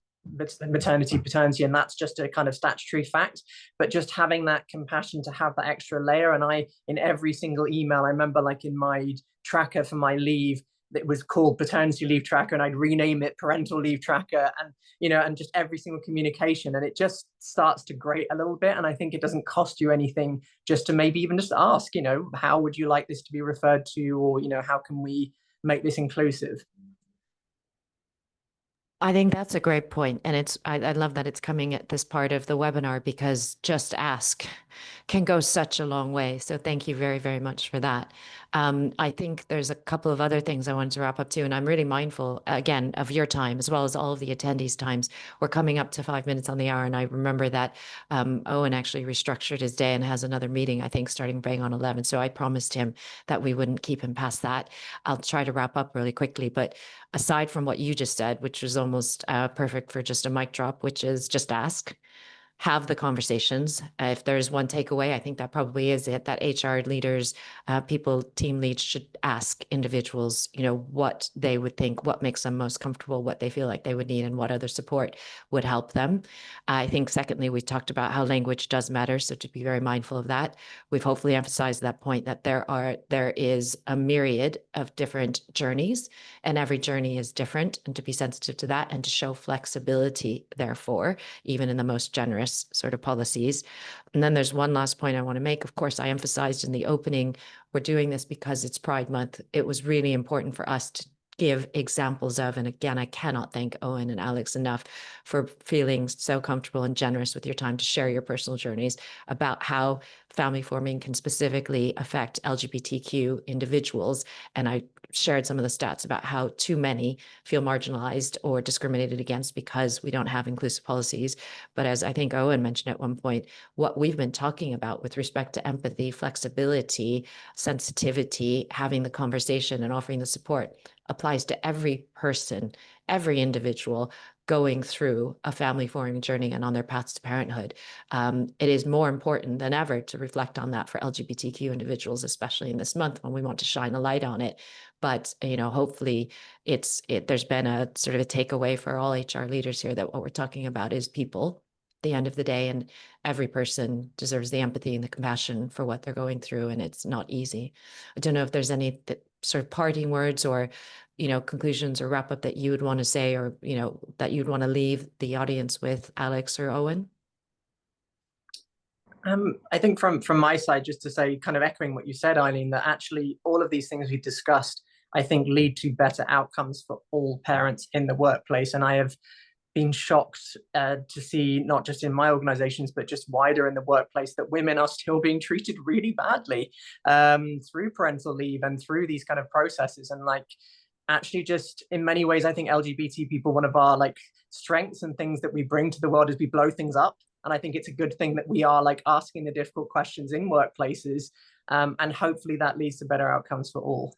maternity, paternity, and that's just a kind of statutory fact, but just having that compassion to have that extra layer. And I, in every single email, I remember like in my tracker for my leave, it was called paternity leave tracker, and I'd rename it parental leave tracker, and and just every single communication, and it just starts to grate a little bit. And I think it doesn't cost you anything just to maybe even just ask, how would you like this to be referred to, or how can we make this inclusive? I think that's a great point. And I love that it's coming at this part of the webinar because just ask can go such a long way. So thank you very, very much for that. I think there's a couple of other things I wanted to wrap up too. And I'm really mindful, again, of your time as well as all of the attendees' times. We're coming up to 5 minutes on the hour. And I remember that Owen actually restructured his day and has another meeting, I think, starting bang on 11. So I promised him that we wouldn't keep him past that. I'll try to wrap up really quickly. But aside from what you just said, which was almost perfect for just a mic drop, which is just ask. Have the conversations. If there's one takeaway, I think that probably is it, that HR leaders, people, team leads should ask individuals, what they would think, what makes them most comfortable, what they feel like they would need, and what other support would help them. I think secondly, we talked about how language does matter. So to be very mindful of that. We've hopefully emphasized that point that there is a myriad of different journeys and every journey is different, and to be sensitive to that and to show flexibility, therefore, even in the most generous sort of policies. And then there's one last point I want to make. Of course, I emphasized in the opening, we're doing this because it's Pride Month. It was really important for us to give examples of, and again, I cannot thank Owen and Alex enough for feeling so comfortable and generous with your time to share your personal journeys about how family forming can specifically affect LGBTQ individuals. And I shared some of the stats about how too many feel marginalized or discriminated against because we don't have inclusive policies. But as I think Owen mentioned at one point, what we've been talking about with respect to empathy, flexibility, sensitivity, having the conversation and offering the support applies to every person, every individual going through a family forming journey and on their paths to parenthood. It is more important than ever to reflect on that for LGBTQ individuals, especially in this month when we want to shine a light on it. But, you know, hopefully there's been a sort of a takeaway for all HR leaders here that what we're talking about is people at the end of the day, and every person deserves the empathy and the compassion for what they're going through, and it's not easy. I don't know if there's any sort of parting words or, you know, conclusions or wrap up that you would want to say, or, you know, that you'd want to leave the audience with, Alex or Owen? I think from my side, just to say, kind of echoing what you said, Eileen, that actually all of these things we've discussed, I think, lead to better outcomes for all parents in the workplace. And I have been shocked to see, not just in my organizations, but just wider in the workplace, that women are still being treated really badly through parental leave and through these kind of processes. And like, actually, just in many ways, I think LGBT people, one of our like strengths and things that we bring to the world is we blow things up. And I think it's a good thing that we are like asking the difficult questions in workplaces, and hopefully that leads to better outcomes for all.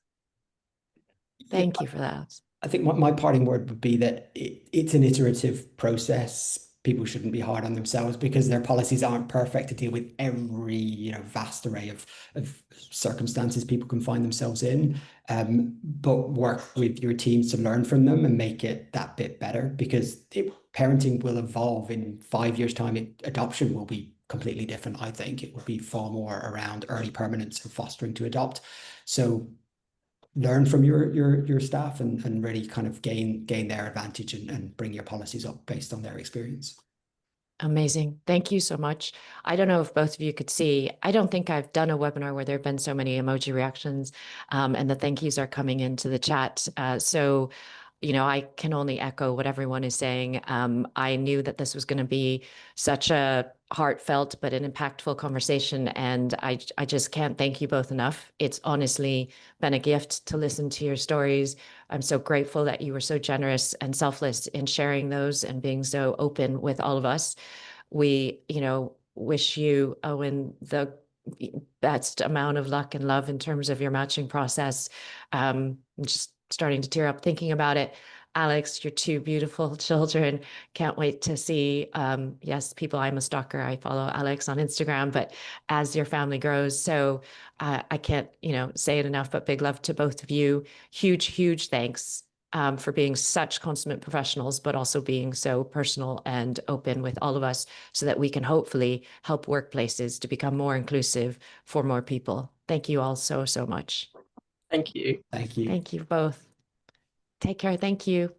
Thank you for that. I think my parting word would be that it's an iterative process. People shouldn't be hard on themselves because their policies aren't perfect to deal with every, you know, vast array of circumstances people can find themselves in. But work with your teams to learn from them and make it that bit better, because parenting will evolve in 5 years' time. Adoption will be completely different. I think it will be far more around early permanence and fostering to adopt. So learn from your staff and really kind of gain their advantage and bring your policies up based on their experience. Amazing. Thank you so much. I don't know if both of you could see, I don't think I've done a webinar where there have been so many emoji reactions, and the thank yous are coming into the chat. So, you know, I can only echo what everyone is saying. I knew that this was going to be such a heartfelt but an impactful conversation, and I just can't thank you both enough. It's honestly been a gift to listen to your stories. I'm so grateful that you were so generous and selfless in sharing those and being so open with all of us. We, you know, wish you, Owen, the best amount of luck and love in terms of your matching process. I'm just starting to tear up thinking about it. Alex, your two beautiful children. Can't wait to see, yes, people, I'm a stalker. I follow Alex on Instagram, but as your family grows. So I can't, you know, say it enough, but big love to both of you. Huge, huge thanks for being such consummate professionals, but also being so personal and open with all of us so that we can hopefully help workplaces to become more inclusive for more people. Thank you all so, so much. Thank you. Thank you. Thank you both. Take care. Thank you.